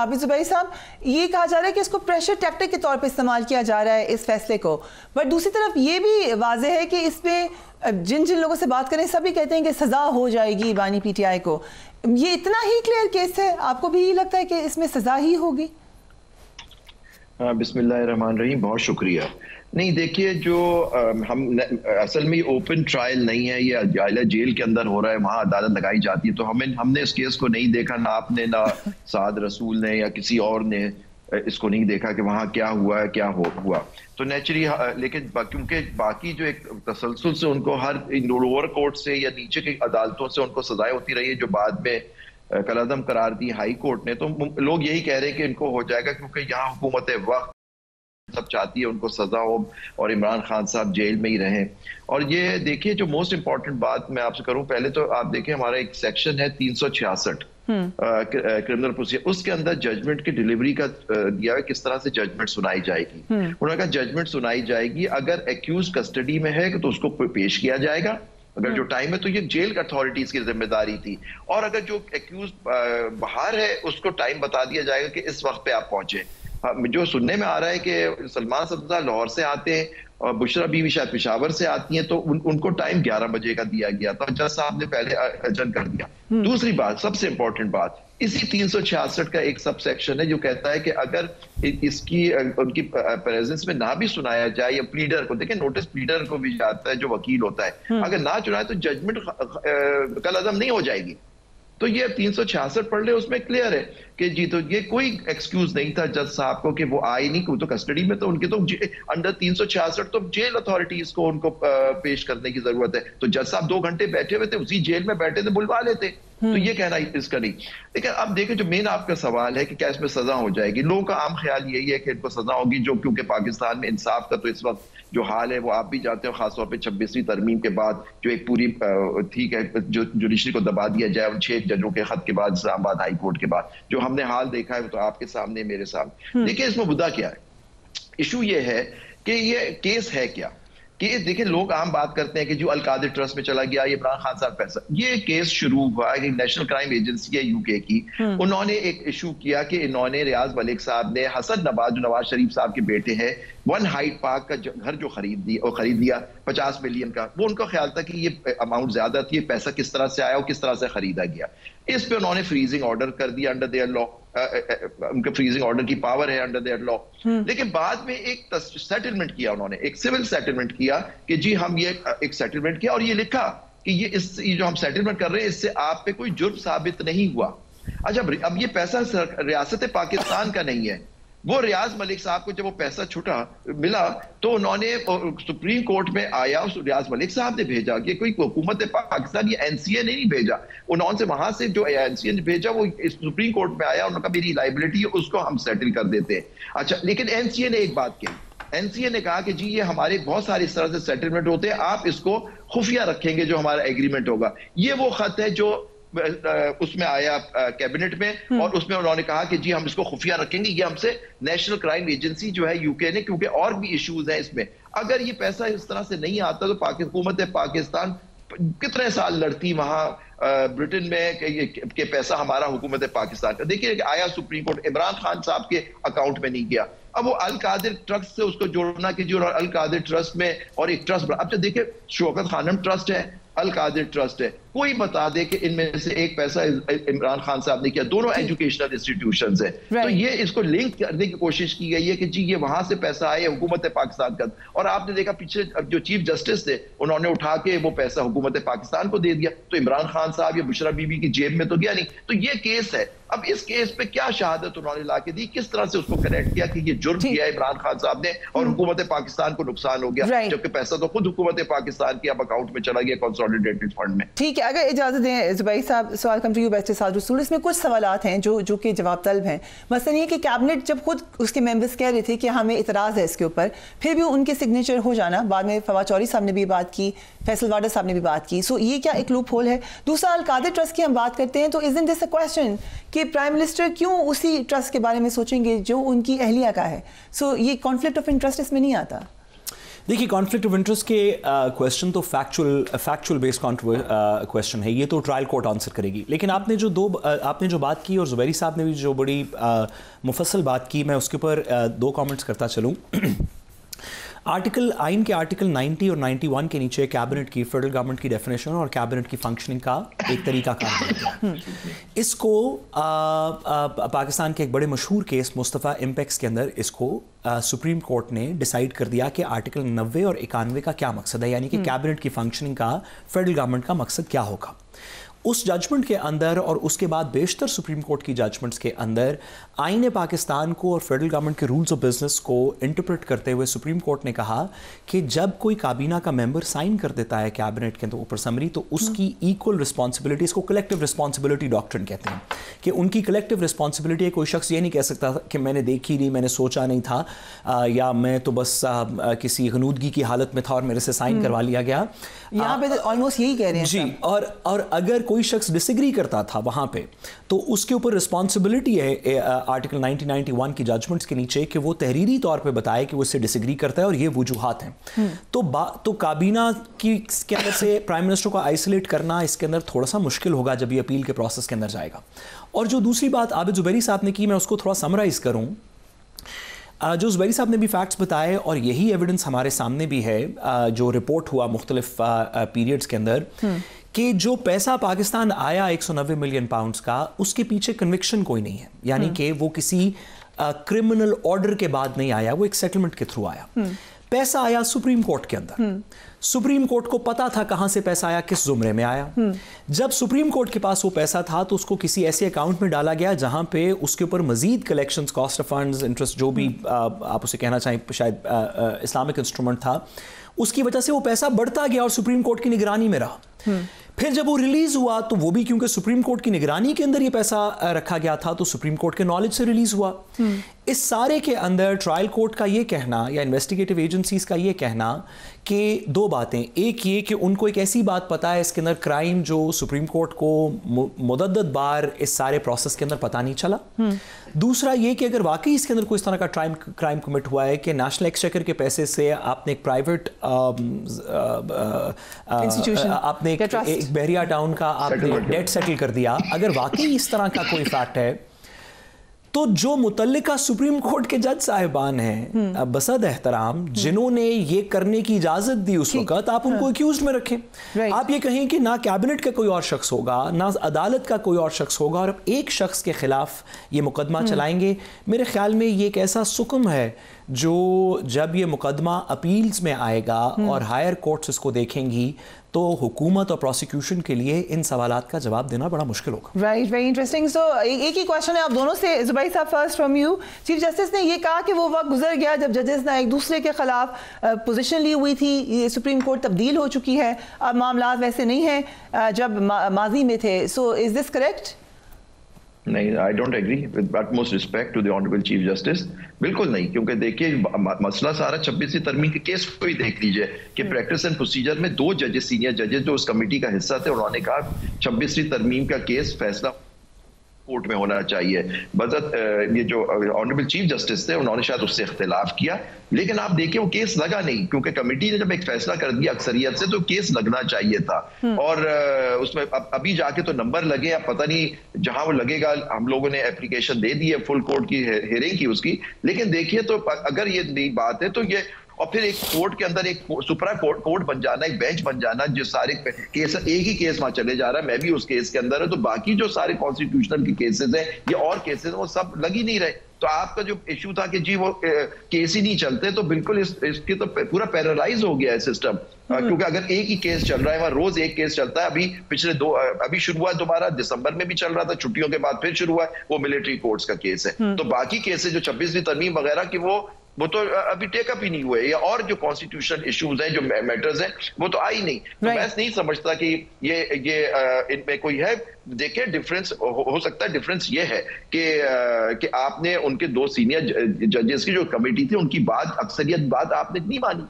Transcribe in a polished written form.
हाफिज ज़ुबैर साहब, ये कहा जा रहा है कि इसको प्रेशर टैक्टिक के तौर पे इस्तेमाल किया जा रहा है इस फैसले को, बट दूसरी तरफ ये भी वाज़ेह है कि इसमें जिन जिन लोगों से बात करें सभी कहते हैं कि सज़ा हो जाएगी बानी पीटीआई को। ये इतना ही क्लियर केस है, आपको भी लगता है कि इसमें सज़ा ही होगी? बिस्मिल्लाहिर्रहमानिर्रहीम, बहुत शुक्रिया। नहीं देखिए, जो हम असल में ओपन ट्रायल नहीं है, ये जेल के अंदर हो रहा है, वहाँ अदालत लगाई जाती है, तो हमने इस केस को नहीं देखा, ना आपने ना साद रसूल ने या किसी और ने इसको नहीं देखा कि वहाँ क्या हुआ है, क्या हुआ। तो नेचुरली, लेकिन क्योंकि बाकी जो एक तसलसल से उनको हर लोअर कोर्ट से या नीचे की अदालतों से उनको सजाएं होती रही है, जो बाद में कलअदम करार दी हाई कोर्ट ने, तो लोग यही कह रहे हैं कि इनको हो जाएगा, क्योंकि यहाँ हुकूमत वक्त सब चाहती है उनको सजा हो और इमरान खान साहब जेल में ही रहें। और ये देखिए, जो मोस्ट इंपॉर्टेंट बात मैं आपसे करूं, पहले तो आप देखिए हमारा एक सेक्शन है 366 क्रिमिनल प्रोसीजर, उसके अंदर जजमेंट की डिलीवरी का दिया है, किस तरह से जजमेंट सुनाई जाएगी। उन्होंने कहा जजमेंट सुनाई जाएगी, अगर एक्यूज कस्टडी में है तो उसको पेश किया जाएगा, अगर जो टाइम है तो ये जेल अथॉरिटीज की जिम्मेदारी थी, और अगर जो एक्यूज बाहर है उसको टाइम बता दिया जाएगा कि इस वक्त पे आप पहुंचे। जो सुनने में आ रहा है कि सलमान सब्ज़ा लाहौर से आते हैं और बुशरा बीवी शायद पेशावर से आती हैं, तो उनको टाइम 11 बजे का दिया गया, तो जज साहब ने पहले अजन कर दिया। दूसरी बात, सबसे इंपॉर्टेंट बात, इसी 366 का एक सब सेक्शन है जो कहता है कि अगर इसकी उनकी प्रेजेंस में ना भी सुनाया जाए, या प्लीडर को, देखिए नोटिस प्लीडर को भी जाता है जो वकील होता है, अगर ना चुनाए तो जजमेंट कल अदम नहीं हो जाएगी। तो ये 366 पढ़ ले, उसमें क्लियर है कि जी, तो ये कोई एक्सक्यूज नहीं था जज साहब को कि वो आए नहीं, वो तो कस्टडी में, तो उनके तो अंडर 366 तो जेल अथॉरिटीज को उनको पेश करने की जरूरत है। तो जज साहब 2 घंटे बैठे हुए थे, उसी जेल में बैठे थे, बुलवा लेते। तो ये कहना इसका नहीं। लेकिन अब देखिए, जो मेन आपका सवाल है कि क्या इसमें सजा हो जाएगी, लोगों का आम ख्याल यही है कि इनको सजा होगी, जो क्योंकि पाकिस्तान में इंसाफ का तो इस वक्त जो हाल है वो आप भी जानते हो, खासतौर पे 26वीं तरमीम के बाद जो एक पूरी ठीक है, जो जुडिशरी को दबा दिया जाए उन 6 जजों के खत के बाद, इस्लामाबाद हाई कोर्ट के बाद, जो हमने हाल देखा है वो तो आपके सामने, मेरे सामने। देखिए इसमें मुद्दा क्या है, इशू ये है कि ये केस है क्या, कि देखिए लोग आम बात करते हैं कि जो अल-कादिर ट्रस्ट में चला गया, ये इमरान खान साहब पैसा, ये केस शुरू हुआ है नेशनल क्राइम एजेंसी है यूके की, उन्होंने एक इशू किया कि इन्होंने रियाज मलिक साहब ने हसन नवाज, जो नवाज शरीफ साहब के बेटे हैं, 1 हाइट पार्क का घर जो खरीद लिया 50 मिलियन का, वो उनका ख्याल था कि ये अमाउंट ज्यादा थी, पैसा किस तरह से आया और किस तरह से खरीदा गया। इस पे उन्होंने फ्रीजिंग ऑर्डर कर दिया अंडर देयर लॉ, उनके फ्रीजिंग ऑर्डर की पावर है अंडर देयर लॉ। लेकिन बाद में एक सेटलमेंट किया, उन्होंने एक सिविल सेटलमेट किया कि जी हम ये एक सेटलमेंट किया, और ये लिखा कि ये जो हम सेटलमेंट कर रहे हैं इससे आप पे कोई जुर्म साबित नहीं हुआ। अच्छा, अब ये पैसा रियासत पाकिस्तान का नहीं है, वो रियाज मलिक साहब को जब वो पैसा छुटा मिला तो उन्होंने सुप्रीम कोर्ट में आया, उस रियाज मलिक साहब ने भेजा, कि कोई हुकूमत पाकिस्तान, ये एनसीए ने नहीं भेजा, उन्होंने से वहां से जो एनसीए ने भेजा वो सुप्रीम कोर्ट में आया, उन्होंने कहा मेरी लाइबिलिटी है, उसको हम सेटल कर देते हैं। अच्छा, लेकिन एनसीए ने एक बात कही, एनसीए ने कहा कि जी ये हमारे बहुत सारे इस तरह से सेटलमेंट होते हैं, आप इसको खुफिया रखेंगे जो हमारा एग्रीमेंट होगा। ये वो खत है जो उसमें आया कैबिनेट में, और उसमें उन्होंने कहा कि जी हम इसको खुफिया रखेंगे, ये हमसे नेशनल क्राइम एजेंसी जो है यूके ने, क्योंकि और भी इश्यूज हैं इसमें, अगर ये पैसा इस तरह से नहीं आता तो हुकूमत पाकिस्तान कितने साल लड़ती वहां ब्रिटेन में कि पैसा हमारा हुकूमत पाकिस्तान का। देखिए आया सुप्रीम कोर्ट, इमरान खान साहब के अकाउंट में नहीं गया, अब वो अल कादिर ट्रस्ट से उसको जोड़ना कि जो अल कादिर ट्रस्ट में और एक ट्रस्ट, अब देखिए शौकत खानम ट्रस्ट है, अल कादिर ट्रस्ट है, कोई बता दे कि इनमें से एक पैसा इमरान खान साहब ने किया, दोनों एजुकेशनल इंस्टीट्यूशंस है, तो ये इसको लिंक करने की कोशिश की गई है कि जी ये वहां से पैसा आया हुकूमत पाकिस्तान का। और आपने देखा पीछे जो चीफ जस्टिस थे उन्होंने उठा के वो पैसा हुकूमत पाकिस्तान को दे दिया, तो इमरान खान साहब या बुशरा बीबी की जेब में तो गया नहीं। तो ये केस है, अब इस केस पे क्या शहादत उन्होंने लाके दी, किस तरह से उसको कनेक्ट किया कि ये जुर्म किया इमरान खान साहब ने और हुकूमत पाकिस्तान को नुकसान हो गया, जबकि पैसा तो खुद हुकूमत पाकिस्तान के अब अकाउंट में चला गया कंसोलिडेटेड फंड में। ठीक है, अगर इजाजत दें ज़ुबैर साहब, सवाल कम टू यू बैरिस्टर साद रसूल, इसमें कुछ सवालात हैं जो कि जवाब तलब हैं। मसलन ये कि कैबिनेट जब खुद उसके मेंबर्स कह रहे थे कि हमें इतराज़ है इसके ऊपर, फिर भी उनके सिग्नेचर हो जाना, बाद में फवाद चौधरी साहब ने भी बात की, फैसल वाडा साहब ने भी बात की, सो ये क्या एक लूप होल है? दूसरा, अल कादिर ट्रस्ट की हम बात करते हैं, तो इज़न्ट दिस अ क्वेश्चन कि प्राइम मिनिस्टर क्यों उसी ट्रस्ट के बारे में सोचेंगे जो उनकी अहलिया का है? सो ये कॉन्फ्लिक्ट ऑफ इंटरेस्ट इसमें नहीं आता? देखिए कॉन्फ्लिक्ट ऑफ इंटरेस्ट के क्वेश्चन तो फैक्चुअल बेस्ड क्वेश्चन है, ये तो ट्रायल कोर्ट आंसर करेगी। लेकिन आपने जो बात की और ज़ुबैरी साहब ने भी जो बड़ी मुफस्सल बात की, मैं उसके ऊपर 2 कमेंट्स करता चलूँ। आइन के आर्टिकल 90 और 91 के नीचे कैबिनेट की, फेडरल गवर्नमेंट की डेफिनेशन और कैबिनेट की फंक्शनिंग का एक तरीका कार इसको पाकिस्तान के एक बड़े मशहूर केस मुस्तफ़ा इम्पेक्स के अंदर इसको सुप्रीम कोर्ट ने डिसाइड कर दिया कि आर्टिकल 90 और 91 का क्या मकसद है, यानी कि कैबिनेट की फंक्शनिंग का फेडरल गवर्नमेंट का मकसद क्या होगा। उस जजमेंट के अंदर और उसके बाद बेशतर सुप्रीम कोर्ट की जजमेंट्स के अंदर आईन पाकिस्तान को और फेडरल गवर्नमेंट के रूल्स ऑफ बिजनेस को इंटरप्रेट करते हुए सुप्रीम कोर्ट ने कहा कि जब कोई काबीना का मेंबर साइन कर देता है कैबिनेट के ऊपर समरी, तो उसकी इक्वल रिस्पॉन्सिबिलिटी, इसको कलेक्टिव रिस्पॉन्सिबिलिटी डॉक्ट्रिन कहते हैं कि उनकी कलेक्टिव रिस्पॉन्सिबिलिटी है। कोई शख्स ये नहीं कह सकता कि मैंने देखी नहीं, मैंने सोचा नहीं था, या मैं तो बस किसी गनूदगी की हालत में था और मेरे से साइन करवा लिया गया। यहाँ पे ऑलमोस्ट यही कह रहे हैं जी। और अगर कोई शख्स डिसएग्री करता था वहां पे, तो उसके ऊपर रिस्पॉन्सिबिलिटी है आर्टिकल 1991 की जजमेंट्स के नीचे कि वो तहरीरी तौर पे बताए कि वो इससे डिसएग्री करता है और ये वजूहात हैं। तो काबीना की के अंदर से प्राइम मिनिस्टर को आइसोलेट करना इसके अंदर थोड़ा सा मुश्किल होगा जब ये अपील के प्रोसेस के अंदर जाएगा। और जो दूसरी बात आबिद ज़ुबैरी साहब ने की, मैं उसको थोड़ा समराइज करूं। जो ज़ुबैरी साहब ने भी फैक्ट्स बताए और यही एविडेंस हमारे सामने भी है, जो रिपोर्ट हुआ मुख्तलिफ पीरियड्स के अंदर, कि जो पैसा पाकिस्तान आया 190 मिलियन पाउंड्स का, उसके पीछे कन्विक्शन कोई नहीं है, यानी कि वो किसी क्रिमिनल ऑर्डर के बाद नहीं आया, वो एक सेटलमेंट के थ्रू आया। पैसा आया सुप्रीम कोर्ट के अंदर, सुप्रीम कोर्ट को पता था कहां से पैसा आया, किस जुमरे में आया। जब सुप्रीम कोर्ट के पास वो पैसा था तो उसको किसी ऐसे अकाउंट में डाला गया जहां पे उसके ऊपर मजीद collections, cost of funds, interest, जो भी आप उसे कहना चाहें, शायद इस्लामिक इंस्ट्रूमेंट था, उसकी वजह से वो पैसा बढ़ता गया और सुप्रीम कोर्ट की निगरानी में रहा। फिर जब वो रिलीज हुआ तो वो भी क्योंकि सुप्रीम कोर्ट की निगरानी के अंदर ये पैसा रखा गया था, तो सुप्रीम कोर्ट के नॉलेज से रिलीज हुआ। इस सारे के अंदर ट्रायल कोर्ट का ये कहना या इन्वेस्टिगेटिव एजेंसीज का ये कहना कि 2 बातें, एक ये कि उनको एक ऐसी बात पता है इसके अंदर क्राइम जो सुप्रीम कोर्ट को मुतअद्दिद बार इस सारे प्रोसेस के अंदर पता नहीं चला। दूसरा ये कि अगर वाकई इसके अंदर कोई इस तरह का क्राइम कमिट हुआ है कि नेशनल एक्सचेकर के पैसे से आपने एक प्राइवेट आपने एक बहरिया टाउन का आपने डेट सेटल कर दिया, अगर वाकई इस तरह का कोई फैक्ट है, तो जो मुतल्लिका सुप्रीम कोर्ट के जज साहिबान हैं बसद एहतराम, जिन्होंने ये करने की इजाजत दी उस वक्त, आप उनको एक्यूज में रखें। आप ये कहें कि ना कैबिनेट का कोई और शख्स होगा, ना अदालत का कोई और शख्स होगा, और एक शख्स के खिलाफ ये मुकदमा चलाएंगे। मेरे ख्याल में ये एक ऐसा सुकम है जो जब ये मुकदमा अपील्स में आएगा और हायर कोर्ट्स इसको देखेंगी, तो हुकूमत और प्रोसिक्यूशन के लिए इन सवालात का जवाब देना बड़ा मुश्किल होगा। Right, very interesting. सो एक ही क्वेश्चन है आप दोनों से। ज़ुबैर साहब, first from you. Chief justice ने ये कहा कि वो वक्त गुजर गया जब जजेस ने एक दूसरे के खिलाफ पोजीशन ली हुई थी, ये सुप्रीम कोर्ट तब्दील हो चुकी है, अब मामला वैसे नहीं है जब माजी में थे। So is this correct? नहीं, I don't agree with utmost respect to the honourable chief justice. बिल्कुल नहीं, क्योंकि देखिए मसला सारा 26वीं तरमीम के केस को ही देख लीजिए कि प्रैक्टिस एंड प्रोसीजर में 2 जजेस, सीनियर जजेस जो उस कमेटी का हिस्सा थे, उन्होंने कहा 26वीं तरमीम का केस फैसला कोर्ट में होना चाहिए। बजट ये जो ऑनरेबल चीफ जस्टिस थे उन्होंने शायद उससे इख्तिलाफ किया, लेकिन आप देखिए वो केस लगा नहीं, क्योंकि कमेटी ने जब एक फैसला कर दिया अक्सरियत से तो केस लगना चाहिए था। और उसमें अभी जाके तो नंबर लगे, अब पता नहीं जहां वो लगेगा। हम लोगों ने एप्लीकेशन दे दी है, फुल कोर्ट की हियरिंग की उसकी, लेकिन देखिए तो अगर ये नई बात है तो ये, और फिर एक कोर्ट के अंदर एक सुप्रा कोर्ट बन जाना, एक बेंच बन जाना, जो सारे केस एक ही केस वहां चले जा रहा है, मैं भी उस केस के अंदर है, तो बाकी जो सारे कॉन्स्टिट्यूशनल के केसेस हैं या और केसेस वो सब लग ही नहीं रहे। तो आपका जो इशू था कि जी वो केस ही नहीं चलते, तो बिल्कुल इसके तो पूरा पैरालाइज हो गया है सिस्टम, क्योंकि अगर एक ही केस चल रहा है, वहां रोज एक केस चलता है। अभी पिछले 2 अभी शुरू हुआ दोबारा, दिसंबर में भी चल रहा था, छुट्टियों के बाद फिर शुरू हुआ, वो मिलिट्री कोर्ट्स का केस है। तो बाकी केसेस जो 26वीं तरमीम वगैरह की वो तो अभी टेकअप ही नहीं हुए, या और जो कॉन्स्टिट्यूशनल इश्यूज हैं, जो मैटर्स हैं, वो तो आई नहीं। तो मैं नहीं समझता कि ये इनमें कोई है। देखिए डिफरेंस हो सकता है, डिफरेंस ये है कि आपने उनके 2 सीनियर जजेस की जो कमेटी थी उनकी बात, अक्सरियत बात आपने नहीं मानी,